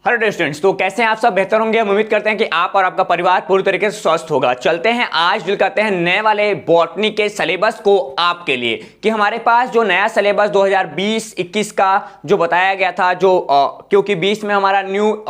Hello students, तो कैसे हैं आप सब? बेहतर होंगे। हम उम्मीद करते हैं कि आप और आपका परिवार पूरी तरीके से स्वस्थ होगा। चलते हैं आज डील करते हैं नए वाले बॉटनी के सिलेबस को आपके लिए कि हमारे पास जो नया सिलेबस 2020-21 का जो बताया गया था, जो क्योंकि 20 में हमारा न्यू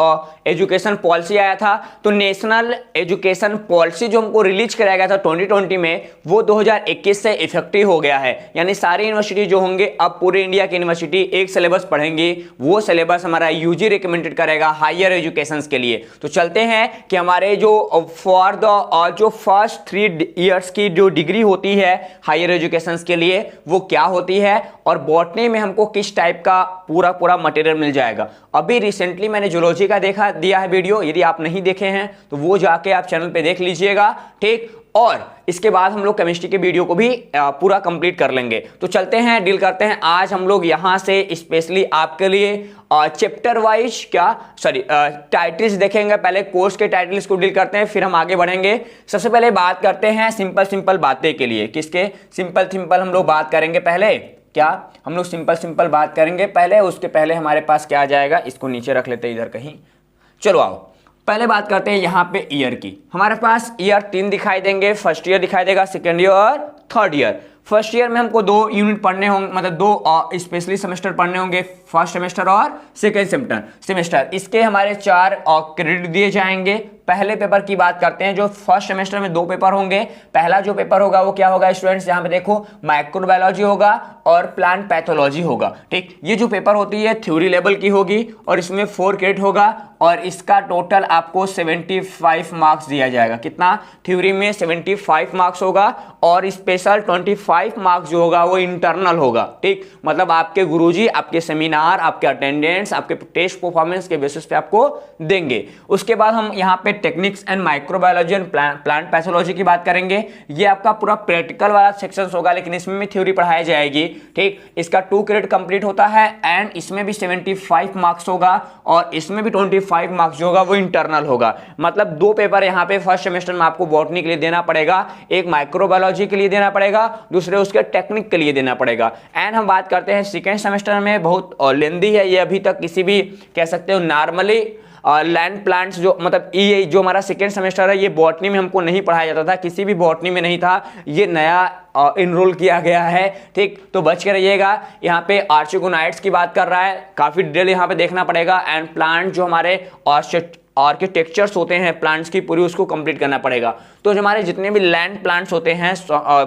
एजुकेशन पॉलिसी आया था, तो नेशनल एजुकेशन पॉलिसी जो हमको रिलीज कराया गया था 2020 में, वो 2021 से इफेक्टिव हो गया है। यानी सारी यूनिवर्सिटी जो होंगे अब पूरे इंडिया की यूनिवर्सिटी एक सिलेबस पढ़ेंगे। वो सिलेबस हमारा यूजी रिकमेंडेड करेगा हायर एजुकेशन के लिए। तो चलते हैं कि हमारे जो फॉर द जो फर्स्ट 3 इयर्स की जो डिग्री होती है हायर एजुकेशन के लिए वो क्या होती है, और बॉटनी में हमको किस टाइप का पूरा मटेरियल मिल जाएगा। अभी रिसेंटली मैंने जूलॉजी का दिया है वीडियो, यदि आप नहीं देखे हैं तो वो जाके आप चैनल पे देख लीजिएगा, ठीक। और इसके बाद हम लोग केमिस्ट्री के वीडियो को भी पूरा कंप्लीट कर लेंगे। तो चलते हैं, डील करते हैं। आज हम लोग यहां से स्पेशली आपके लिए चैप्टर वाइज टाइटल्स देखेंगे। पहले कोर्स के टाइटल्स को डील करते हैं, फिर हम आगे बढ़ेंगे। सबसे पहले बात करते हैं सिंपल बातें के लिए। किसके सिंपल हम लोग बात करेंगे पहले? क्या हम लोग सिंपल बात करेंगे पहले? उसके पहले हमारे पास क्या आ जाएगा, इसको नीचे रख लेते हैं इधर कहीं। चलो आओ, पहले बात करते हैं यहाँ पे ईयर की। हमारे पास ईयर 3 दिखाई देंगे। फर्स्ट ईयर दिखाई देगा, सेकेंड ईयर और थर्ड ईयर। फर्स्ट ईयर में हमको 2 यूनिट पढ़ने होंगे, मतलब 2 स्पेशली सेमेस्टर पढ़ने होंगे, फर्स्ट सेमेस्टर और सेकेंड सेमेस्टर। इसके हमारे 4 क्रेडिट दिए जाएंगे। पहले पेपर की बात करते हैं। जो फर्स्ट सेमेस्टर में 2 पेपर होंगे। पहला जो पेपर होगा वो क्या होगा स्टूडेंट्स, यहाँ पे देखो, माइक्रोबायोलॉजी होगा और प्लांट पैथोलॉजी होगा, ठीक। ये जो पेपर होती है थ्योरी लेवल की होगी और इसमें 4 क्रेडिट होगा और इसका टोटल आपको 75 मार्क्स दिया जाएगा। कितना? थ्योरी में 75 मार्क्स होगा और स्पेशल 25 मार्क्स जो होगा वो इंटरनल होगा, ठीक। मतलब आपके गुरुजी आपके सेमिनार, आपके अटेंडेंस, आपके टेस्ट परफॉर्मेंस के बेसिस पे आपको देंगे। उसके बाद हम यहाँ पे techniques and microbiology and plant pathology की बात करेंगे। ये आपका पूरा प्रैक्टिकल वाला सेक्शन होगा, लेकिन इसमें भी थ्योरी पढ़ाई जाएगी, ठीक। इसका 2 क्रेडिट कंप्लीट होता है एंड इसमें भी 75 मार्क्स होगा और इसमें भी 25 मार्क्स जो होगा वो इंटरनल होगा। मतलब 2 पेपर यहाँ पे फर्स्ट सेमेस्टर में आपको बॉटनी के लिए देना पड़ेगा, एक माइक्रोबायोलॉजी के लिए देना पड़ेगा, दूसरे उसके टेक्निक के लिए देना पड़ेगा। एंड हम बात करते हैं सेकेंड सेमेस्टर में, बहुत लेंदी है ये, अभी तक किसी भी कह सकते हो नॉर्मली लैंड प्लांट्स जो मतलब ये जो हमारा सेकेंड सेमेस्टर है, ये बॉटनी में हमको नहीं पढ़ाया जाता था, किसी भी बॉटनी में नहीं था, ये नया इनरोल किया गया है, ठीक। तो बच के रहिएगा। यहाँ पे आर्चिगोनाइट्स की बात कर रहा है, काफी डिटेल यहाँ पे देखना पड़ेगा। एंड प्लांट जो हमारे आर्किटेक्चर्स होते हैं प्लांट्स की, पूरी उसको कंप्लीट करना पड़ेगा। तो जो हमारे जितने भी लैंड प्लांट्स होते हैं,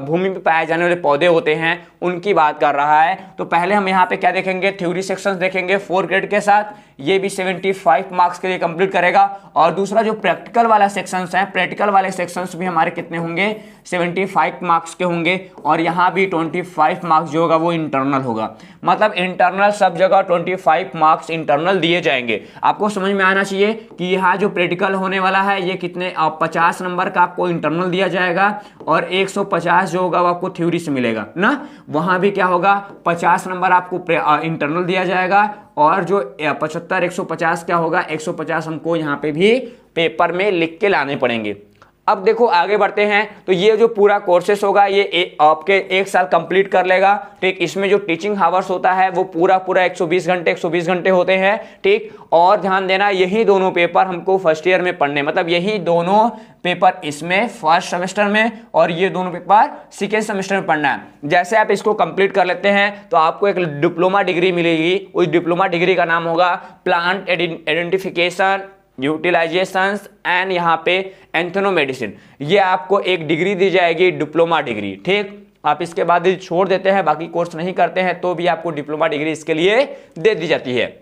भूमि पे पाए जाने वाले पौधे होते हैं, उनकी बात कर रहा है। तो पहले हम यहाँ पे क्या देखेंगे, थ्योरी सेक्शंस देखेंगे 4 क्रेडिट के साथ, ये भी 75 मार्क्स के लिए कंप्लीट करेगा। और दूसरा जो प्रैक्टिकल वाला सेक्शंस है, प्रैक्टिकल वाले सेक्शंस भी हमारे कितने होंगे, 75 मार्क्स के होंगे और यहाँ भी 25 मार्क्स जो होगा वो इंटरनल होगा। मतलब इंटरनल सब जगह 25 मार्क्स इंटरनल दिए जाएंगे। आपको समझ में आना चाहिए कि यहाँ जो प्रैक्टिकल होने वाला है ये कितने 50 नंबर का आपको इंटरनल दिया जाएगा और 150 जो होगा वो आपको थ्योरी से मिलेगा ना। वहां भी क्या होगा, 50 नंबर आपको इंटरनल दिया जाएगा और जो 75 150 क्या होगा, 150 हमको यहाँ पे भी पेपर में लिख के लाने पड़ेंगे। अब देखो आगे बढ़ते हैं। तो ये जो पूरा कोर्सेस होगा ये आपके 1 साल कंप्लीट कर लेगा, ठीक। इसमें जो टीचिंग हावर्स होता है वो पूरा 120 घंटे होते हैं, ठीक। और ध्यान देना, यही दोनों पेपर हमको फर्स्ट ईयर में पढ़ने, मतलब यही दोनों पेपर इसमें फर्स्ट सेमेस्टर में और ये दोनों पेपर सेकेंड सेमेस्टर में पढ़ना है। जैसे आप इसको कंप्लीट कर लेते हैं तो आपको एक डिप्लोमा डिग्री मिलेगी। उस डिप्लोमा डिग्री का नाम होगा प्लांट आइडेंटिफिकेशन, यूटिलाइजेशंस एंड यहाँ पे एंथ्रोमेडिसिन। ये आपको एक डिग्री दी जाएगी, डिप्लोमा डिग्री, ठीक। आप इसके बाद यदि छोड़ देते हैं, बाकी कोर्स नहीं करते हैं, तो भी आपको डिप्लोमा डिग्री इसके लिए दे दी जाती है।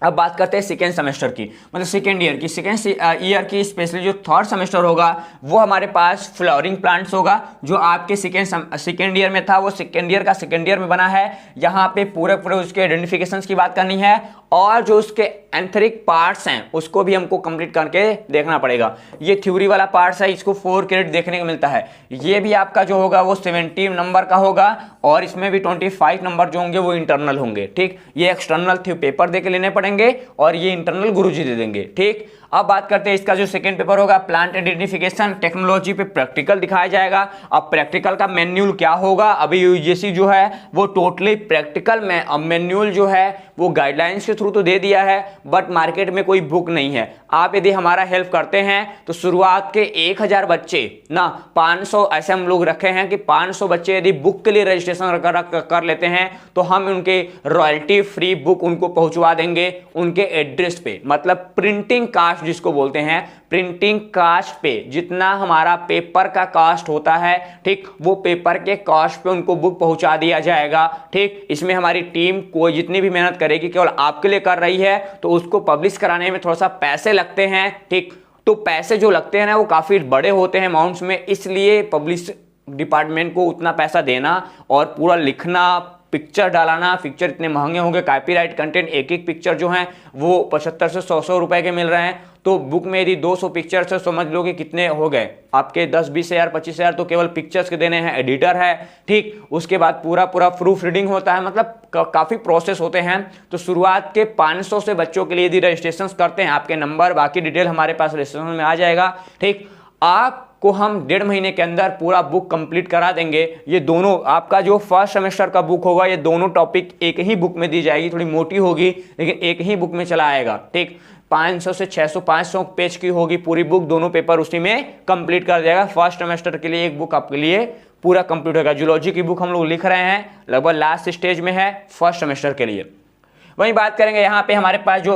अब बात करते हैं सेकेंड सेमेस्टर की, मतलब सेकेंड ईयर की। सेकेंड ईयर की स्पेशली जो थर्ड सेमेस्टर होगा वो हमारे पास फ्लावरिंग प्लांट्स होगा, जो आपके सेकेंड ईयर में था वो सेकेंड ईयर का सेकेंड ईयर में बना है। यहाँ पे पूरे उसके आइडेंटिफिकेशंस की बात करनी है और जो उसके एंथरिक पार्ट्स हैं उसको भी हमको कंप्लीट करके देखना पड़ेगा। ये थ्योरी वाला पार्ट्स है, इसको 4 क्रेडिट देखने को मिलता है। ये भी आपका जो होगा वो 70 नंबर का होगा और इसमें भी 25 नंबर जो होंगे वो इंटरनल होंगे, ठीक। ये एक्सटर्नल पेपर दे के लेने पड़ेंगे और ये इंटरनल गुरुजी दे देंगे, ठीक। अब बात करते हैं इसका जो सेकंड पेपर होगा प्लांट आइडेंटिफिकेशन टेक्नोलॉजी पे प्रैक्टिकल दिखाया जाएगा। अब प्रैक्टिकल का मैन्युअल क्या होगा, अभी यूजीसी जो है वो टोटली प्रैक्टिकल में मैन्युअल जो है वो गाइडलाइंस के थ्रू तो दे दिया है, बट मार्केट में कोई बुक नहीं है। आप यदि हमारा हेल्प करते हैं तो शुरुआत के 1000 बच्चे ना 500 ऐसे हम लोग रखे हैं कि 500 बच्चे यदि बुक के लिए रजिस्ट्रेशन कर लेते हैं तो हम उनके रॉयल्टी फ्री बुक उनको पहुंचवा देंगे उनके एड्रेस पे। मतलब प्रिंटिंग कास्ट जिसको बोलते हैं, प्रिंटिंग कास्ट पे जितना हमारा पेपर का कॉस्ट होता है, ठीक, वो पेपर के कॉस्ट पे उनको बुक पहुंचा दिया जाएगा। ठीक, इसमें हमारी टीम कोई जितनी भी मेहनत करेगी केवल आपके लिए कर रही है, तो उसको पब्लिश कराने में थोड़ा सा पैसे लगते हैं। ठीक, तो पैसे जो लगते हैं ना वो काफी बड़े होते हैं अमाउंट्स में, इसलिए पब्लिश डिपार्टमेंट को उतना पैसा देना और पूरा लिखना, पिक्चर डालाना, पिक्चर इतने महंगे होंगे, कॉपीराइट कंटेंट, एक एक पिक्चर जो है वो 75 से 100 रुपए के मिल रहे हैं। तो बुक में यदि 200 पिक्चर से समझ लो कि कितने हो गए आपके 10-20 हज़ार 25 हज़ार तो केवल पिक्चर्स के देने हैं, एडिटर है। ठीक, उसके बाद पूरा प्रूफ रीडिंग होता है, मतलब काफ़ी प्रोसेस होते हैं। तो शुरुआत के 500 से बच्चों के लिए यदि रजिस्ट्रेशन करते हैं, आपके नंबर बाकी डिटेल हमारे पास रजिस्ट्रेशन में आ जाएगा। ठीक, आपको हम 1.5 महीने के अंदर पूरा बुक कंप्लीट करा देंगे। ये दोनों आपका जो फर्स्ट सेमेस्टर का बुक होगा, ये दोनों टॉपिक एक ही बुक में दी जाएगी, थोड़ी मोटी होगी लेकिन एक ही बुक में चला आएगा। ठीक, 500 से 600 500 पेज की होगी पूरी बुक, दोनों पेपर उसी में कंप्लीट कर जाएगा। फर्स्ट सेमेस्टर के लिए एक बुक आपके लिए पूरा कंप्लीट होगा। जूलॉजी की बुक हम लोग लिख रहे हैं, लगभग लास्ट स्टेज में है फर्स्ट सेमेस्टर के लिए। वहीं बात करेंगे यहाँ पे हमारे पास जो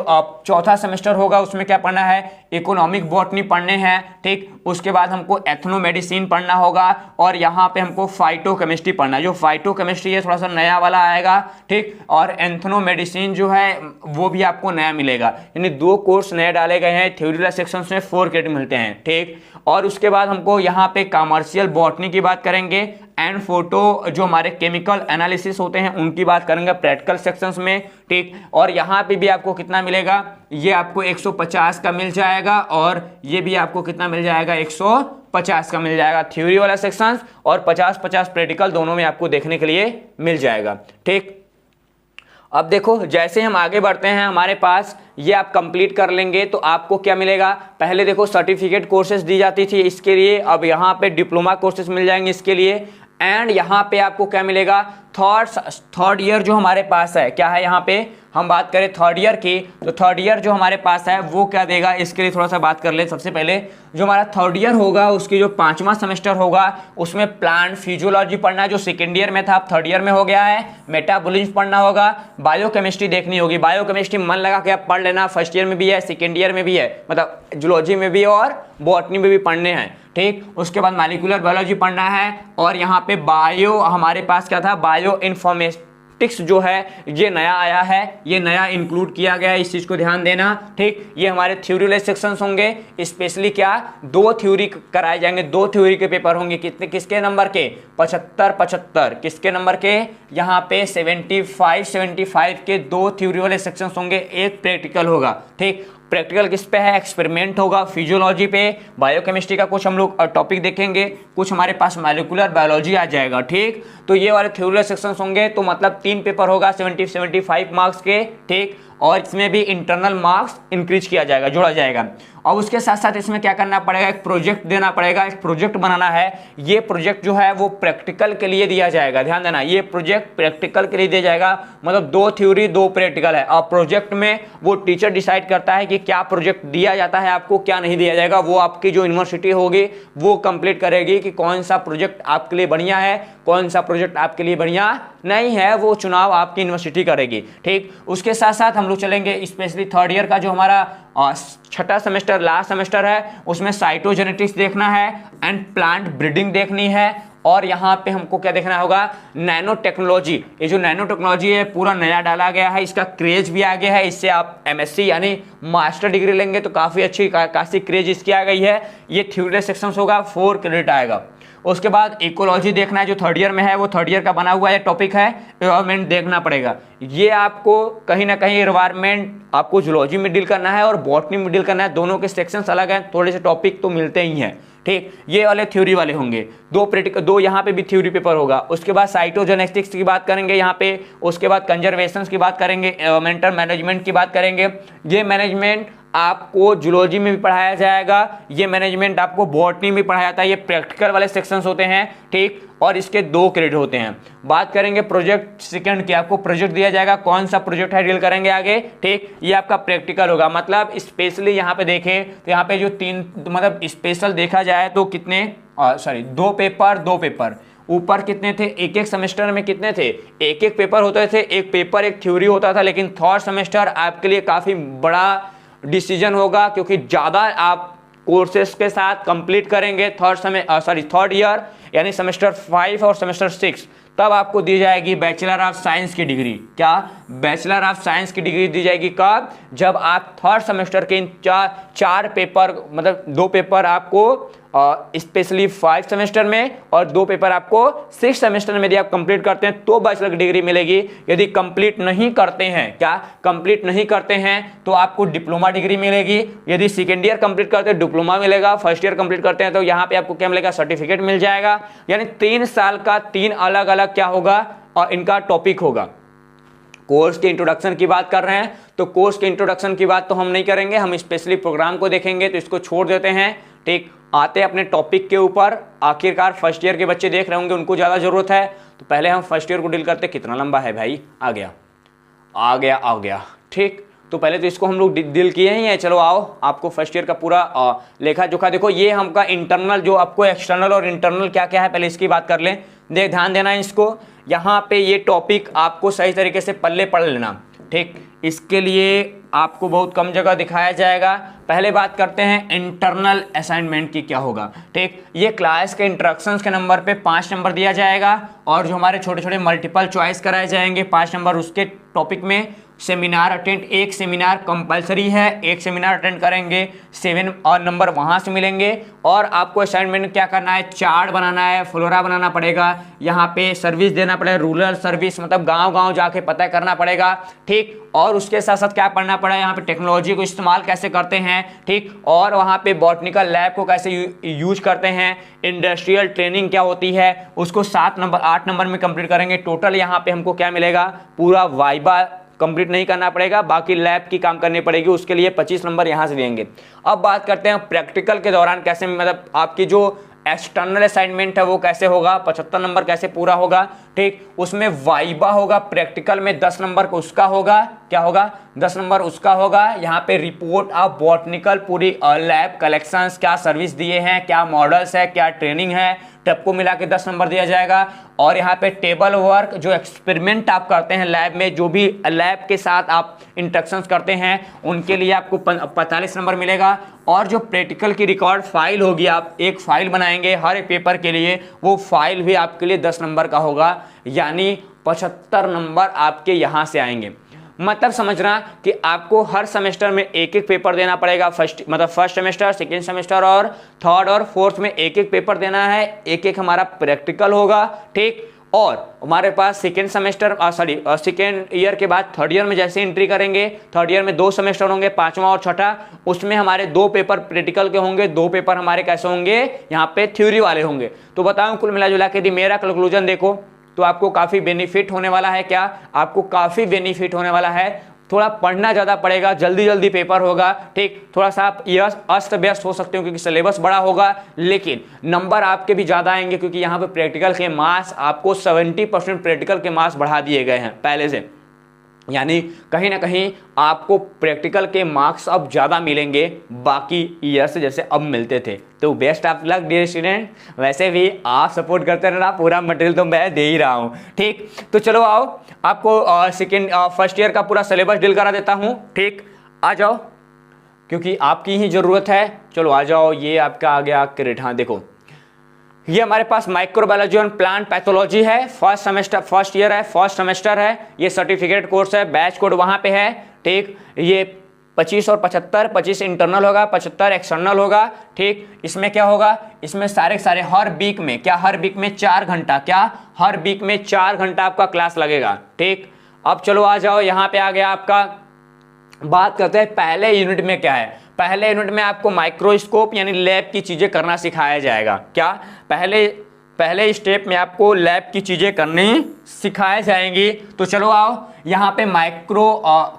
चौथा सेमेस्टर होगा उसमें क्या पढ़ना है, इकोनॉमिक बॉटनी पढ़ने हैं। ठीक, उसके बाद हमको एथनो मेडिसिन पढ़ना होगा और यहाँ पे हमको फाइटो केमिस्ट्री पढ़ना है। जो फाइटो केमिस्ट्री है थोड़ा सा नया वाला आएगा। ठीक, और एथनो मेडिसिन जो है वो भी आपको नया मिलेगा, यानी 2 कोर्स नए डाले गए हैं। थ्योरी वाले सेक्शन में 4 क्रेडिट मिलते हैं। ठीक, और उसके बाद हमको यहाँ पे कमर्शियल बॉटनी की बात करेंगे एंड फोटो जो हमारे केमिकल एनालिसिस होते हैं उनकी बात करेंगे प्रैक्टिकल सेक्शंस में। ठीक, और यहाँ पे भी आपको कितना मिलेगा, ये आपको 150 का मिल जाएगा और ये भी आपको कितना मिल जाएगा, 150 का मिल जाएगा थ्योरी वाला सेक्शन, और 50-50 प्रैक्टिकल दोनों में आपको देखने के लिए मिल जाएगा। ठीक, अब देखो जैसे हम आगे बढ़ते हैं हमारे पास ये आप कंप्लीट कर लेंगे तो आपको क्या मिलेगा, पहले देखो सर्टिफिकेट कोर्सेज दी जाती थी इसके लिए, अब यहाँ पे डिप्लोमा कोर्सेज मिल जाएंगे इसके लिए। एंड यहाँ पे आपको क्या मिलेगा, थर्ड ईयर जो हमारे पास है, क्या है यहाँ पे हम बात करें थर्ड ईयर की, तो थर्ड ईयर जो हमारे पास है वो क्या देगा, इसके लिए थोड़ा सा बात कर ले। सबसे पहले जो हमारा थर्ड ईयर होगा उसकी जो 5वां सेमेस्टर होगा उसमें प्लांट फिजियोलॉजी पढ़ना है, जो सेकेंड ईयर में था अब थर्ड ईयर में हो गया है। मेटाबॉलिज्म पढ़ना होगा, बायोकेमिस्ट्री देखनी होगी। बायोकेमिस्ट्री मन लगा के आप पढ़ लेना, फर्स्ट ईयर में भी है, सेकेंड ईयर में भी है, मतलब जूलॉजी में भी और बॉटनी में भी पढ़ने हैं। ठीक, उसके बाद मॉलिक्यूलर बायोलॉजी पढ़ना है और यहाँ पे बायो हमारे पास क्या था, बायो इन्फॉर्मेटिक्स जो है ये नया आया है, ये नया इंक्लूड किया गया है, इस चीज को ध्यान देना। ठीक, ये हमारे थ्योरी वाले सेक्शंस होंगे, स्पेशली क्या 2 थ्योरी कराए जाएंगे, 2 थ्योरी के पेपर होंगे। कितने, किसके नंबर के, 75 किसके नंबर के, यहाँ पे 75 के 2 थ्योरी वाले सेक्शंस होंगे, एक प्रैक्टिकल होगा। ठीक, प्रैक्टिकल किस पे है, एक्सपेरिमेंट होगा फिजियोलॉजी पे, बायोकेमिस्ट्री का कुछ हम लोग टॉपिक देखेंगे, कुछ हमारे पास मॉलिक्यूलर बायोलॉजी आ जाएगा। ठीक, तो ये वाले थ्योरी सेक्शंस होंगे, तो मतलब 3 पेपर होगा 75 मार्क्स के। ठीक, और इसमें भी इंटरनल मार्क्स इंक्रीज किया जाएगा, जोड़ा जाएगा। और उसके साथ साथ इसमें क्या करना पड़ेगा, एक प्रोजेक्ट देना पड़ेगा, एक प्रोजेक्ट बनाना है। ये प्रोजेक्ट जो है वो प्रैक्टिकल के लिए दिया जाएगा, ध्यान देना, ये प्रोजेक्ट प्रैक्टिकल के लिए दिया जाएगा, मतलब 2 थ्योरी 2 प्रैक्टिकल है। और प्रोजेक्ट में वो टीचर डिसाइड करता है कि क्या प्रोजेक्ट दिया जाता है आपको, क्या नहीं दिया जाएगा, वो आपकी जो यूनिवर्सिटी होगी वो कंप्लीट करेगी कि कौन सा प्रोजेक्ट आपके लिए बढ़िया है, कौन सा प्रोजेक्ट आपके लिए बढ़िया नहीं है, वो चुनाव आपकी यूनिवर्सिटी करेगी। ठीक, उसके साथ साथ हम लोग चलेंगे स्पेशली थर्ड ईयर का जो हमारा 6ठा सेमेस्टर लास्ट सेमेस्टर है, उसमें साइटोजेनेटिक्स देखना है एंड प्लांट ब्रीडिंग देखनी है। और यहाँ पे हमको क्या देखना होगा, नैनो टेक्नोलॉजी। ये जो नैनो टेक्नोलॉजी है पूरा नया डाला गया है, इसका क्रेज भी आ गया है, इससे आप MSc यानी मास्टर डिग्री लेंगे तो काफ़ी अच्छी खासी क्रेज इसकी आ गई है। ये थ्योरी सेक्शंस होगा, 4 क्रेडिट आएगा। उसके बाद इकोलॉजी देखना है, जो थर्ड ईयर में है, वो थर्ड ईयर का बना हुआ है टॉपिक है, एनवायरमेंट देखना पड़ेगा। ये आपको कहीं ना कहीं एनवायरमेंट आपको जूलॉजी में डील करना है और बॉटनी में डील करना है, दोनों के सेक्शंस अलग हैं, थोड़े से टॉपिक तो मिलते ही हैं। ठीक, ये वाले थ्योरी वाले होंगे, 2 प्रैक्टिकल, 2 यहाँ पे भी थ्योरी पेपर होगा। उसके बाद साइटोजेनेटिक्स की बात करेंगे यहाँ पे, उसके बाद कंजर्वेशन की बात करेंगे, एनवायरमेंटल मैनेजमेंट की बात करेंगे। ये मैनेजमेंट आपको जूलॉजी में भी पढ़ाया जाएगा, ये मैनेजमेंट आपको बॉटनी में पढ़ाया जाता है, ये प्रैक्टिकल वाले सेक्शंस होते हैं, ठीक। और इसके 2 क्रेडिट होते हैं। बात करेंगे प्रोजेक्ट सेकंड की, आपको प्रोजेक्ट दिया जाएगा, कौन सा प्रोजेक्ट है डील करेंगे आगे, ठीक। ये आपका प्रैक्टिकल होगा, मतलब स्पेशली यहाँ पे देखें तो यहाँ पे जो 3 मतलब स्पेशल देखा जाए तो कितने 2 पेपर ऊपर कितने थे, एक सेमेस्टर में कितने थे, एक पेपर होते थे, एक पेपर एक थ्योरी होता था। लेकिन थर्ड सेमेस्टर आपके लिए काफ़ी बड़ा डिसीजन होगा, क्योंकि ज़्यादा आप कोर्सेस के साथ कंप्लीट करेंगे थर्ड ईयर यानी सेमेस्टर 5 और सेमेस्टर 6, तब आपको दी जाएगी बैचलर ऑफ साइंस की डिग्री। क्या बैचलर ऑफ साइंस की डिग्री दी जाएगी कब, जब आप थर्ड सेमेस्टर के इन 4 पेपर मतलब 2 पेपर आपको स्पेशली 5 सेमेस्टर में और 2 पेपर आपको 6 सेमेस्टर में यदि आप कंप्लीट करते हैं तो बैचलर की डिग्री मिलेगी। यदि कंप्लीट नहीं करते हैं, क्या कंप्लीट नहीं करते हैं तो आपको डिप्लोमा डिग्री मिलेगी। यदि सेकेंड ईयर कंप्लीट करते हैं डिप्लोमा मिलेगा, फर्स्ट ईयर कंप्लीट करते हैं तो यहाँ पे आपको क्या मिलेगा, सर्टिफिकेट मिल जाएगा। यानी 3 साल का 3 अलग अलग क्या होगा और इनका टॉपिक होगा। कोर्स के इंट्रोडक्शन की बात कर रहे हैं तो कोर्स के इंट्रोडक्शन की बात तो हम नहीं करेंगे, हम स्पेशली प्रोग्राम को देखेंगे तो इसको छोड़ देते हैं, ठीक। आते हैं अपने टॉपिक के ऊपर। आखिरकार फर्स्ट ईयर के बच्चे देख रहे होंगे, उनको ज़्यादा ज़रूरत है, तो पहले हम फर्स्ट ईयर को डील करते। कितना लंबा है भाई, आ गया, ठीक। तो पहले तो इसको हम लोग डील किए ही हैं। चलो आओ, आपको फर्स्ट ईयर का पूरा लेखा जोखा देखो। ये हमका इंटरनल, जो आपको एक्सटर्नल और इंटरनल क्या क्या है पहले इसकी बात कर लें। ध्यान देना है इसको, यहाँ पे ये टॉपिक आपको सही तरीके से पल्ले पढ़ लेना, ठीक। इसके लिए आपको बहुत कम जगह दिखाया जाएगा। पहले बात करते हैं इंटरनल असाइनमेंट की क्या होगा, ठीक। ये क्लास के इंस्ट्रक्शंस के नंबर पे 5 नंबर दिया जाएगा और जो हमारे छोटे छोटे मल्टीपल चॉइस कराए जाएंगे 5 नंबर उसके टॉपिक में। सेमिनार अटेंड, एक सेमिनार कंपलसरी है, एक सेमिनार अटेंड करेंगे, 7 और नंबर वहाँ से मिलेंगे। और आपको असाइनमेंट क्या करना है, चार्ट बनाना है, फ्लोरा बनाना पड़ेगा, यहाँ पे सर्विस देना पड़ेगा, रूरल सर्विस मतलब गांव-गांव जाके पता करना पड़ेगा, ठीक। और उसके साथ साथ क्या पढ़ना पड़ा, यहाँ पे टेक्नोलॉजी को इस्तेमाल कैसे करते हैं, ठीक। और वहाँ पे बॉटनिकल लैब को कैसे यूज करते हैं, इंडस्ट्रियल ट्रेनिंग क्या होती है उसको 8 नंबर में कंप्लीट करेंगे। टोटल यहाँ पे हमको क्या मिलेगा, पूरा वाइबा कंप्लीट नहीं करना पड़ेगा, बाकी लैब की काम करनी पड़ेगी, उसके लिए 25 नंबर यहाँ से देंगे। अब बात करते हैं प्रैक्टिकल के दौरान कैसे, मतलब आपकी जो एक्सटर्नल असाइनमेंट है वो कैसे होगा, 75 नंबर कैसे पूरा होगा, ठीक। उसमें वाइबा होगा, प्रैक्टिकल में 10 नंबर उसका होगा, क्या होगा, 10 नंबर उसका होगा। यहाँ पे रिपोर्ट ऑफ बॉटनिकल पूरी लैब कलेक्शंस, क्या सर्विस दिए हैं, क्या मॉडल्स है, क्या ट्रेनिंग है, सबको मिला के 10 नंबर दिया जाएगा। और यहाँ पे टेबल वर्क, जो एक्सपेरिमेंट आप करते हैं लैब में, जो भी लैब के साथ आप इंस्ट्रक्शंस करते हैं उनके लिए आपको 45 नंबर मिलेगा। और जो प्रैक्टिकल की रिकॉर्ड फाइल होगी, आप एक फाइल बनाएंगे हर एक पेपर के लिए, वो फाइल भी आपके लिए 10 नंबर का होगा, यानी 75 नंबर आपके यहाँ से आएंगे। मतलब समझना कि आपको हर सेमेस्टर में एक एक पेपर देना पड़ेगा, फर्स्ट सेमेस्टर, सेकेंड सेमेस्टर और थर्ड और फोर्थ में एक एक पेपर देना है, एक एक हमारा प्रैक्टिकल होगा, ठीक। और हमारे पास सेकेंड ईयर के बाद थर्ड ईयर में जैसे एंट्री करेंगे, थर्ड ईयर में 2 सेमेस्टर होंगे, 5वां और 6ठा, उसमें हमारे 2 पेपर प्रैक्टिकल के होंगे, 2 पेपर हमारे कैसे होंगे, यहाँ पे थ्योरी वाले होंगे। तो बताऊं कुल मिला जुला के यदि मेरा कंक्लूजन देखो तो आपको काफ़ी बेनिफिट होने वाला है। क्या आपको काफ़ी बेनिफिट होने वाला है, थोड़ा पढ़ना ज़्यादा पड़ेगा, जल्दी जल्दी पेपर होगा, ठीक। थोड़ा सा आप अस्त व्यस्त हो सकते हो क्योंकि सिलेबस बड़ा होगा, लेकिन नंबर आपके भी ज़्यादा आएंगे क्योंकि यहाँ पे प्रैक्टिकल के मार्क्स आपको 70% प्रैक्टिकल के मार्क्स बढ़ा दिए गए हैं पहले से, यानी कहीं ना कहीं आपको प्रैक्टिकल के मार्क्स अब ज़्यादा मिलेंगे बाकी ईयर से जैसे अब मिलते थे। तो best of luck dear student, वैसे भी आप सपोर्ट करते रहना, पूरा मटेरियल तो मैं दे ही रहा हूँ, ठीक। तो चलो आओ, आपको फर्स्ट ईयर का पूरा सिलेबस डील करा देता हूँ, ठीक। आ जाओ क्योंकि आपकी ही ज़रूरत है। चलो आ जाओ, ये आपका आ गया क्रेडिट। हाँ देखो, ये हमारे पास माइक्रोबायोलॉजी और प्लांट पैथोलॉजी है, फर्स्ट ईयर है, फर्स्ट सेमेस्टर है, ये सर्टिफिकेट कोर्स है, बैच कोड वहाँ पे है, ठीक। ये 25 और 75, 25 इंटरनल होगा, 75 एक्सटर्नल होगा, ठीक। इसमें क्या होगा, इसमें सारे हर वीक में 4 घंटा, क्या हर वीक में 4 घंटा आपका क्लास लगेगा, ठीक। अब चलो आ जाओ, यहाँ पे आ गया आपका, बात करते हैं पहले यूनिट में क्या है। पहले यूनिट में आपको माइक्रोस्कोप यानी लैब की चीज़ें करना सिखाया जाएगा। क्या पहले स्टेप में आपको लैब की चीज़ें करनी सिखाई जाएंगी। तो चलो आओ, यहाँ पे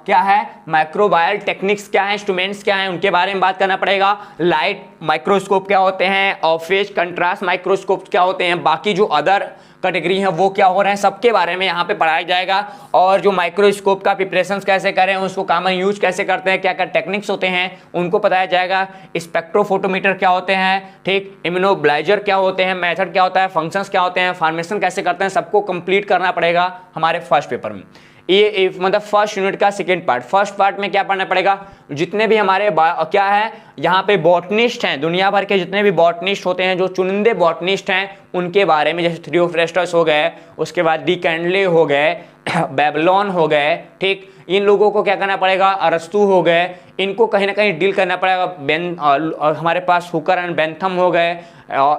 क्या है, माइक्रोबायल टेक्निक्स क्या है, इंस्ट्रूमेंट्स क्या हैं, उनके बारे में बात करना पड़ेगा। लाइट माइक्रोस्कोप क्या होते हैं और फेज कंट्रास्ट माइक्रोस्कोप क्या होते हैं, बाकी जो अदर कैटेगरी है वो क्या हो रहे हैं, सबके बारे में यहाँ पे पढ़ाया जाएगा। और जो माइक्रोस्कोप का प्रिपरेशन कैसे करें, उसको कॉमन यूज कैसे करते हैं, क्या क्या टेक्निक्स होते हैं उनको बताया जाएगा। स्पेक्ट्रोफोटोमीटर क्या होते हैं, ठीक, इम्यूनोब्लाइजर क्या होते हैं, मेथड क्या होता है, फंक्शंस क्या होते हैं, फॉर्मेशन कैसे करते हैं, सबको कंप्लीट करना पड़ेगा हमारे फर्स्ट पेपर में। ये मतलब फर्स्ट यूनिट का सेकेंड पार्ट। फर्स्ट पार्ट में क्या पढ़ना पड़ेगा, जितने भी हमारे क्या है यहाँ पे बॉटनिस्ट हैं, दुनिया भर के जितने भी बॉटनिस्ट होते हैं, जो चुनिंदे बॉटनिस्ट हैं, उनके बारे में, जैसे थियोफ्रेस्टस हो गए, उसके बाद डी कैंडले हो गए, बेबलॉन हो गए, ठीक, इन लोगों को क्या करना पड़ेगा, अरस्तु हो गए, इनको कहीं ना कहीं डील करना पड़ेगा। हमारे पास हुकर एंड बेंथम हो गए,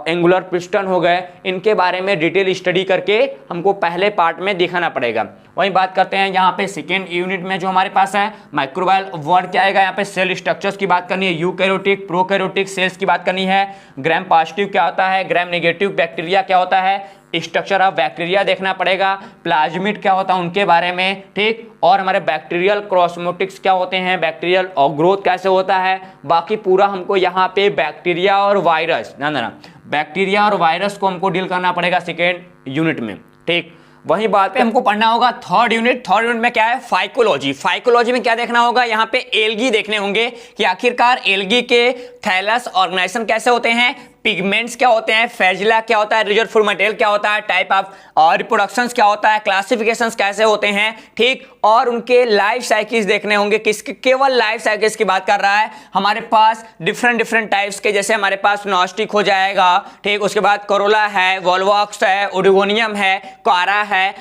एंगुलर पिस्टन हो गए, इनके बारे में डिटेल स्टडी करके हमको पहले पार्ट में दिखाना पड़ेगा। वहीं बात करते हैं यहाँ पे सेकेंड यूनिट में जो हमारे पास है माइक्रोबायल वर्ड क्या आएगा, यहाँ पे सेल स्ट्रक्चर्स की बात करनी है, यूकैरियोटिक प्रोकैरियोटिक सेल्स की बात करनी है, ग्राम पॉजिटिव क्या होता है, ग्राम नेगेटिव बैक्टीरिया क्या होता है, स्ट्रक्चर ऑफ बैक्टीरिया देखना पड़ेगा, प्लाज्मिड क्या होता है उनके बारे में, ठीक, और हमारे बैक्टीरियल क्रॉसमोटिक्स क्या होते हैं, बैक्टीरियल और ग्रोथ कैसे होता है, बाकी पूरा हमको यहाँ पे बैक्टीरिया और वायरस ना बैक्टीरिया और वायरस को हमको डील करना पड़ेगा सेकेंड यूनिट में, ठीक। वही बात पे हमको पढ़ना होगा थर्ड यूनिट में क्या है, फाइकोलॉजी में क्या देखना होगा, यहाँ पे एल्गी देखने होंगे कि आखिरकार एल्गी के थैलस ऑर्गेनाइजेशन कैसे होते हैं, पिगमेंट्स क्या होते हैं, फेजिला क्या होता है, रिजर्व मटेरियल क्या होता है, टाइप ऑफ रिप्रोडक्शंस क्या होता है, क्लासिफिकेशंस कैसे होते हैं, ठीक, और उनके लाइफ साइकिल्स देखने होंगे। किसके, केवल लाइफ साइकिल्स की बात कर रहा है। हमारे पास डिफरेंट टाइप्स के, जैसे हमारे पास नॉस्टिक हो जाएगा, ठीक, उसके बाद कोरोला है, वोल्वॉक्स है, ओरिगोनियम है, कारा है,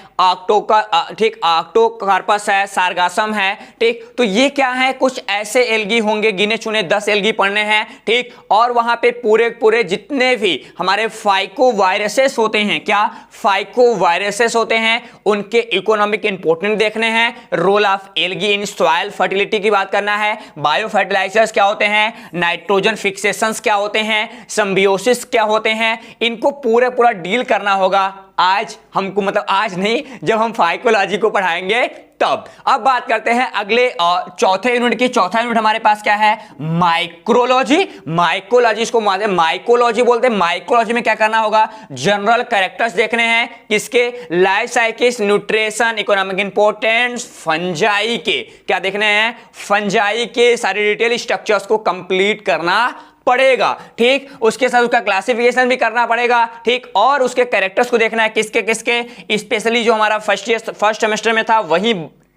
ठीक, ऑक्टोकार्पस है, सारगासम है, ठीक। तो ये क्या है, कुछ ऐसे एल्गी होंगे, गिने चुने 10 एल्गी पढ़ने हैं, ठीक। और वहां पे पूरे जितने भी हमारे फाइकोवायरसेस होते हैं, क्या फाइकोवायरसेस होते हैं, उनके इकोनॉमिक इंपोर्टेंस देखने हैं, role of algae in soil fertility की बात करना है, बायो फर्टिलाइजर्स क्या होते हैं, नाइट्रोजन फिक्सेशंस क्या होते हैं, सिम्बियोसिस क्या होते हैं, इनको पूरा डील करना होगा। आज हमको, मतलब आज नहीं, जब हम फाइकोलॉजी को पढ़ाएंगे तब। अब बात करते हैं अगले चौथे यूनिट की। चौथा यूनिट हमारे पास क्या है, माइकोलॉजी इसको माइकोलॉजी बोलते हैं। माइकोलॉजी में क्या करना होगा, जनरल कैरेक्टर्स देखने हैं, किसके, life cycles, nutrition, economic importance, fungi के क्या देखने हैं, फंजाई के सारे डिटेल स्ट्रक्चर्स को कंप्लीट करना पड़ेगा, ठीक। उसके साथ उसका क्लासिफिकेशन भी करना पड़ेगा, ठीक, और उसके कैरेक्टर्स को देखना है, किसके किसके, स्पेशली जो हमारा फर्स्ट सेमेस्टर में था वही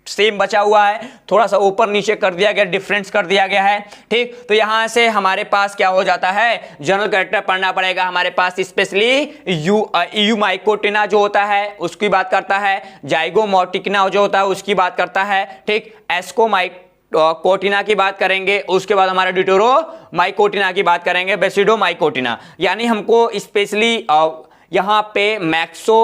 सेम बचा हुआ है, थोड़ा सा ऊपर नीचे कर दिया गया, डिफरेंस कर दिया गया है, ठीक। तो यहां से हमारे पास क्या हो जाता है, जनरल कैरेक्टर पढ़ना पड़ेगा हमारे पास, स्पेशली यू माइकोटिना जो होता है उसकी बात करता है, जाइगोमोटिकना जो होता है उसकी बात करता है, ठीक, कोटिना की बात करेंगे, उसके बाद हमारा डिटोरो माइकोटिना की बात करेंगे, बेसिडो माइकोटिना, यानी हमको स्पेशली यहाँ पे मैक्सो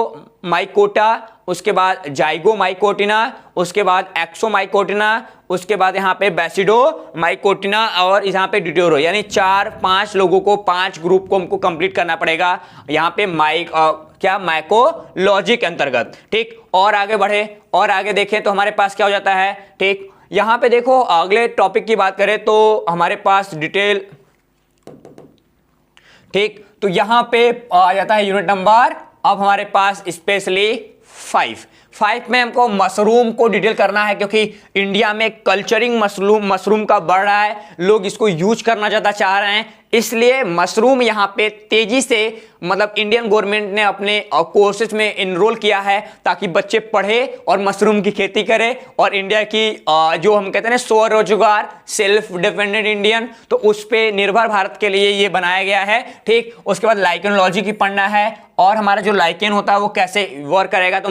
माइकोटा, उसके बाद जाइगो माइकोटिना, उसके बाद एक्सो माइकोटिना, उसके बाद यहाँ पे बेसिडो माइकोटिना और यहाँ पे डिटोरो, यानी 4-5 लोगों को, 5 ग्रुप को हमको कंप्लीट करना पड़ेगा यहाँ पे माइकोलॉजी के अंतर्गत, ठीक। और आगे बढ़े और आगे देखें तो हमारे पास क्या हो जाता है, ठीक। यहां पे देखो अगले टॉपिक की बात करें तो हमारे पास डिटेल, ठीक, तो यहां पे आ जाता है यूनिट नंबर, अब हमारे पास स्पेशली 5 में हमको मशरूम को डिटेल करना है, क्योंकि इंडिया में कल्चरिंग मशरूम का बढ़ रहा है, लोग इसको यूज करना ज़्यादा चाह रहे हैं, इसलिए मशरूम यहाँ पे तेजी से, मतलब इंडियन गवर्नमेंट ने अपने कोर्सेज में इनरोल किया है ताकि बच्चे पढ़े और मशरूम की खेती करें, और इंडिया की जो हम कहते हैं स्वरोजगार, सेल्फ डिपेंडेंट इंडियन, तो उस पर निर्भर भारत के लिए ये बनाया गया है, ठीक। उसके बाद लाइकेनोलॉजी की पढ़ना है, और हमारा जो लाइकेन होता है वो कैसे वर्क करेगा, तो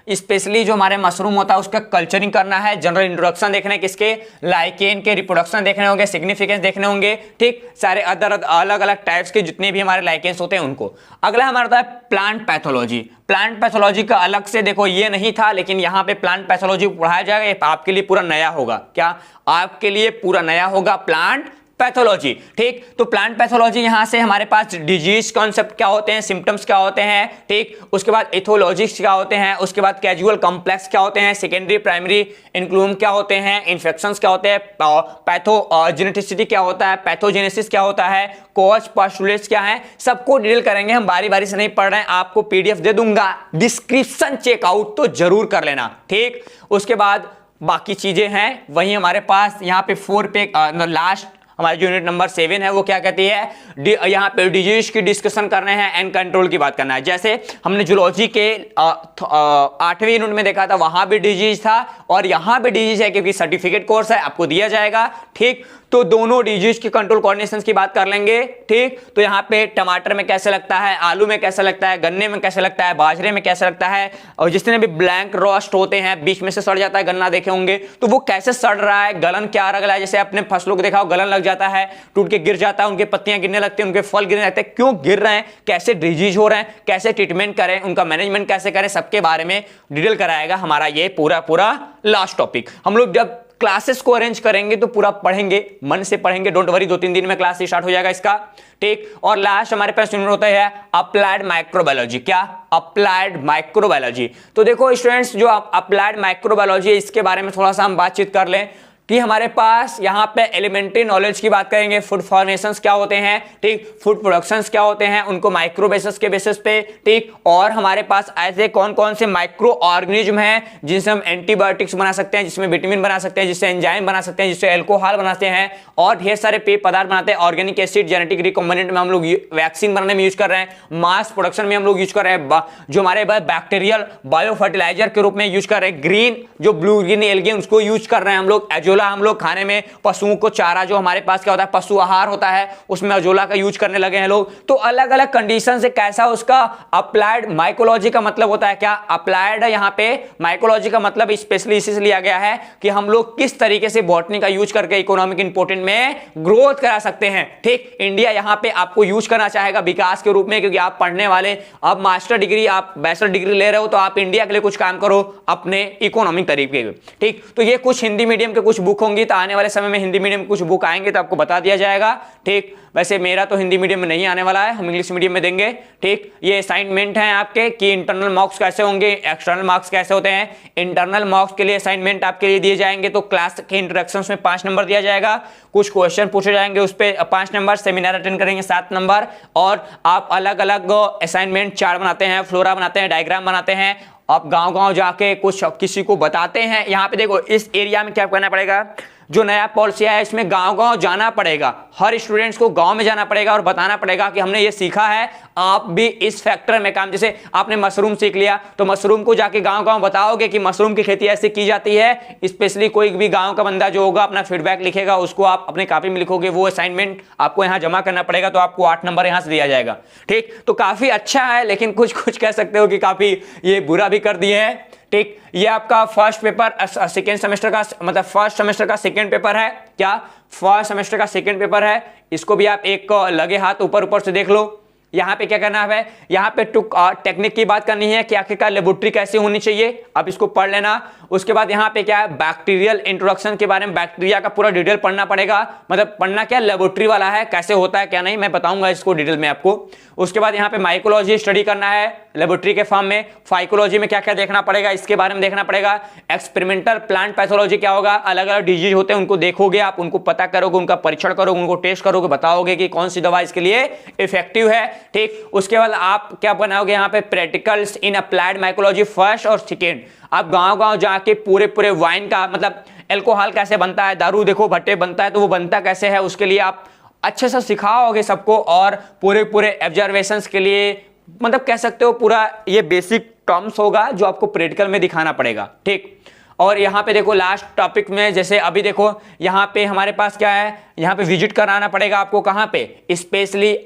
स्पेशली जो हमारे मशरूम होता है उसका कल्चरिंग करना है, जनरल इंट्रोडक्शन देखने, किसके, लाइकेन के, रिप्रोडक्शन देखने होंगे, सिग्निफिकेंस देखने होंगे, ठीक, सारे अलग अलग टाइप्स के जितने भी हमारे लाइकेंस होते हैं उनको। अगला हमारा होता है प्लांट पैथोलॉजी का अलग से देखो ये नहीं था, लेकिन यहाँ पे प्लांट पैथोलॉजी पढ़ाया जाएगा, आपके लिए पूरा नया होगा, क्या आपके लिए पूरा नया होगा प्लांट पैथोलॉजी। ठीक, तो प्लांट पैथोलॉजी यहां से हमारे पास डिजीज कॉन्सेप्ट क्या होते हैं, सिम्टम्स क्या होते हैं, ठीक, उसके बाद एथोलॉजिक्स क्या होते हैं, उसके बाद कैजुअल कॉम्प्लेक्स क्या होते हैं, सेकेंडरी प्राइमरी इंक्लूम क्या होते हैं, इन्फेक्शंस क्या होते हैं, पैथोजेनेटिसिटी क्या होता है, पैथोजेनेसिस क्या होता है, कॉज पोस्टुलेट्स क्या है, सबको डिटेल करेंगे हम, बारी बारी से नहीं पढ़ रहे हैं, आपको पीडीएफ दे दूंगा, डिस्क्रिप्शन चेकआउट तो जरूर कर लेना। ठीक, उसके बाद बाकी चीजें हैं वही हमारे पास यहाँ पे 4 पे लास्ट हमारे जो यूनिट नंबर 7 है वो क्या कहती है, यहाँ पे डिजीज की डिस्कशन करने हैं एंड कंट्रोल की बात करना है। जैसे हमने जूलॉजी के 8वें यूनिट में देखा था, वहां भी डिजीज था और यहाँ पे डिजीज है क्योंकि सर्टिफिकेट कोर्स है, आपको दिया जाएगा। ठीक, तो दोनों डिजीज की कंट्रोल कोऑर्डिनेशन की बात कर लेंगे। ठीक, तो यहाँ पे टमाटर में कैसे लगता है, आलू में कैसे लगता है, गन्ने में कैसे लगता है, बाजरे में कैसे लगता है, और जितने भी ब्लैंक रोस्ट होते हैं बीच में से सड़ जाता है गन्ना, देखे होंगे, तो वो कैसे सड़ रहा है, गलन क्या रहा है, जैसे अपने फसलों को देखा हो गलन लग जाता है, टूट के गिर जाता है, उनके पत्तियां गिरने लगती हैं, उनके फल गिरने लगते हैं, क्यों गिर रहे हैं, कैसे डिजीज हो रहे हैं, कैसे ट्रीटमेंट करें, उनका मैनेजमेंट कैसे करें, सबके बारे में डिटेल कराएगा हमारा ये पूरा लास्ट टॉपिक। हम लोग जब क्लासेस को अरेंज करेंगे तो पूरा पढ़ेंगे, मन से पढ़ेंगे, डोंट वरी, 2-3 दिन में क्लास स्टार्ट हो जाएगा इसका। ठीक, और लास्ट हमारे पास यूनिट होता है अप्लाइड माइक्रोबायोलॉजी। क्या, अप्लाइड माइक्रोबायोलॉजी। तो देखो स्टूडेंट्स, जो अप्लाइड माइक्रोबायोलॉजी है इसके बारे में थोड़ा सा हम बातचीत कर लें कि हमारे पास यहाँ पे एलिमेंट्री नॉलेज की बात करेंगे, फूड फॉर्मेशंस क्या होते हैं, ठीक, फूड प्रोडक्शंस क्या होते हैं, उनको माइक्रो बेसिस के बेसिस पे, ठीक, और हमारे पास ऐसे कौन कौन से माइक्रो ऑर्गेनिज्म हैं जिनसे हम एंटीबायोटिक्स बना सकते हैं, जिसमें विटामिन बना सकते हैं, जिससे एंजाइम बना सकते हैं, जिससे अल्कोहल बनाते हैं, और ढेर सारे पेय पदार्थ बनाते हैं। ऑर्गेनिक एसिड, जेनेटिक रिकॉम्बिनेंट में हम लोग वैक्सीन बनाने में यूज कर रहे हैं, मास प्रोडक्शन में हम लोग यूज कर रहे हैं, जो हमारे पास बैक्टीरियल बायो फर्टिलाइजर के रूप में यूज कर रहे हैं, ग्रीन जो ब्लू ग्रीन एल्गे उसको यूज कर रहे हैं हम लोग, एजोला हम लोग खाने में, पशुओं को चारा जो हमारे पास क्या होता है पशु आहार होता है उसमें एजोला का यूज करने लगे हैं लोग। तो अलग अलग कंडीशन से कैसा उसका अप्लाइड माइकोलॉजी का मतलब होता है। क्या अप्लाइड है, यहाँ पे माइकोलॉजी का मतलब स्पेशली इसी लिया गया है कि हम लोग किस तरीके से बॉटनी का यूज करके इकोनॉमिक इंपोर्टेंट में ग्रोथ करा सकते हैं। ठीक, इंडिया यहाँ पे आपको यूज करना चाहेगा विकास के रूप में, क्योंकि आप पढ़ने वाले, अब मास्टर डिग्री, आप बैचलर डिग्री ले रहे हो, तो आप इंडिया के लिए कुछ काम करो अपने इकोनॉमिक तरीके के। ठीक, तो ये कुछ हिंदी मीडियम के कुछ बुक होंगी, तो आने वाले समय में हिंदी मीडियम कुछ बुक आएंगे तो आपको बता दिया जाएगा। ठीक, वैसे मेरा तो हिंदी मीडियम में नहीं आने वाला है, हम इंग्लिश मीडियम में देंगे। ठीक, ये असाइनमेंट है आपके कि इंटरनल मार्क्स कैसे होंगे, एक्सटर्नल मार्क्स कैसे होते हैं। इंटरनल मार्क्स के लिए असाइनमेंट आपके लिए दिए जाएंगे, तो क्लास के इंट्रोडक्शंस में 5 नंबर दिया जाएगा, कुछ क्वेश्चन पूछे जाएंगे उस पर 5 नंबर, सेमिनार अटेंड करेंगे 7 नंबर, और आप अलग अलग असाइनमेंट चार्ट बनाते हैं, फ्लोरा बनाते हैं, डायग्राम बनाते हैं, आप गांव-गांव जाके कुछ किसी को बताते हैं। यहाँ पे देखो इस एरिया में क्या करना पड़ेगा, जो नया पॉलिसी है इसमें गांव-गांव जाना पड़ेगा, हर स्टूडेंट्स को गांव में जाना पड़ेगा और बताना पड़ेगा कि हमने ये सीखा है, आप भी इस फैक्टर में काम, जैसे आपने मशरूम सीख लिया तो मशरूम को जाके गांव-गांव बताओगे कि मशरूम की खेती ऐसे की जाती है। स्पेशली कोई भी गांव का बंदा जो होगा अपना फीडबैक लिखेगा, उसको आप अपने कॉपी में लिखोगे, वो असाइनमेंट आपको यहाँ जमा करना पड़ेगा, तो आपको 8 नंबर यहाँ से दिया जाएगा। ठीक, तो काफी अच्छा है, लेकिन कुछ कह सकते हो कि काफी ये बुरा भी कर दिए हैं। ठीक, ये आपका फर्स्ट पेपर सेकेंड सेमेस्टर का, मतलब फर्स्ट सेमेस्टर का सेकेंड पेपर है। क्या, फर्स्ट सेमेस्टर का सेकेंड पेपर है, इसको भी आप एक लगे हाथ ऊपर से देख लो। यहाँ पे क्या करना है, यहाँ पे टेक्निक की बात करनी है कि आखिरकार लेबोरेटरी कैसी होनी चाहिए, आप इसको पढ़ लेना। उसके बाद यहाँ पे क्या है, बैक्टीरियल इंट्रोडक्शन के बारे में, बैक्टीरिया का पूरा डिटेल पढ़ना पड़ेगा, मतलब पढ़ना क्या लेबोरेटरी वाला है, कैसे होता है क्या नहीं, मैं बताऊंगा इसको डिटेल में आपको। उसके बाद यहाँ पे माइकोलॉजी स्टडी करना है लेबोरेटरी के फॉर्म में, फाइकोलॉजी में क्या क्या देखना पड़ेगा इसके बारे में देखना पड़ेगा। एक्सपेरिमेंटल प्लांट पैथोलॉजी क्या होगा, अलग अलग डिजीज होते हैं उनको देखोगे आप, उनको पता करोगे, उनका परीक्षण करोगे, उनको टेस्ट करोगे, बताओगे कि कौन सी दवा इसके लिए इफेक्टिव है। ठीक, उसके बाद आप क्या बनाओगे यहाँ पे, practicals in applied mycology first और सेकेंड। आप गांव-गांव जाके पूरे वाइन का, मतलब अल्कोहल कैसे बनता है, दारू देखो भट्टे बनता है तो वो बनता कैसे है, उसके लिए आप अच्छे से सिखाओगे सबको, और पूरे ऑब्जर्वेशंस के लिए, मतलब कह सकते हो पूरा ये बेसिक टर्म्स होगा जो आपको प्रैक्टिकल में दिखाना पड़ेगा। ठीक, और यहाँ पे देखो लास्ट टॉपिक में, जैसे अभी देखो यहाँ पे हमारे पास क्या है, यहाँ पे विजिट कराना पड़ेगा आपको, कहाँ पे, स्पेशली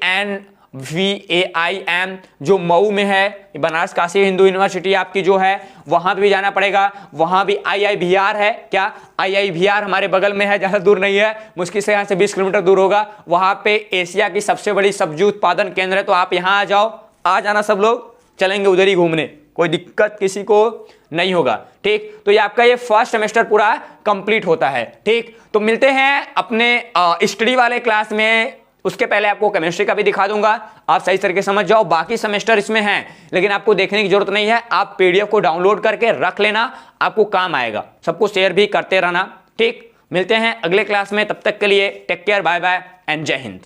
NVAIM जो मऊ में है, बनारस काशी हिंदू यूनिवर्सिटी आपकी जो है, वहां भी जाना पड़ेगा। वहां भी IIVR है, क्या IIVR हमारे बगल में है, ज्यादा दूर नहीं है, मुश्किल से यहाँ से 20 किलोमीटर दूर होगा। वहां पे एशिया की सबसे बड़ी सब्जी उत्पादन केंद्र है, तो आप यहाँ आ जाओ, आ जाना सब लोग, चलेंगे उधर ही घूमने। कोई दिक्कत किसी को नहीं होगा। ठीक, तो ये आपका ये फर्स्ट सेमेस्टर पूरा कंप्लीट होता है। ठीक, तो मिलते हैं अपने स्टडी वाले क्लास में। उसके पहले आपको केमिस्ट्री का भी दिखा दूंगा, आप सही तरीके समझ जाओ। बाकी सेमेस्टर इसमें हैं लेकिन आपको देखने की जरूरत नहीं है, आप पीडीएफ को डाउनलोड करके रख लेना, आपको काम आएगा। सबको शेयर भी करते रहना। ठीक, मिलते हैं अगले क्लास में, तब तक के लिए take care, bye bye and Jai Hind.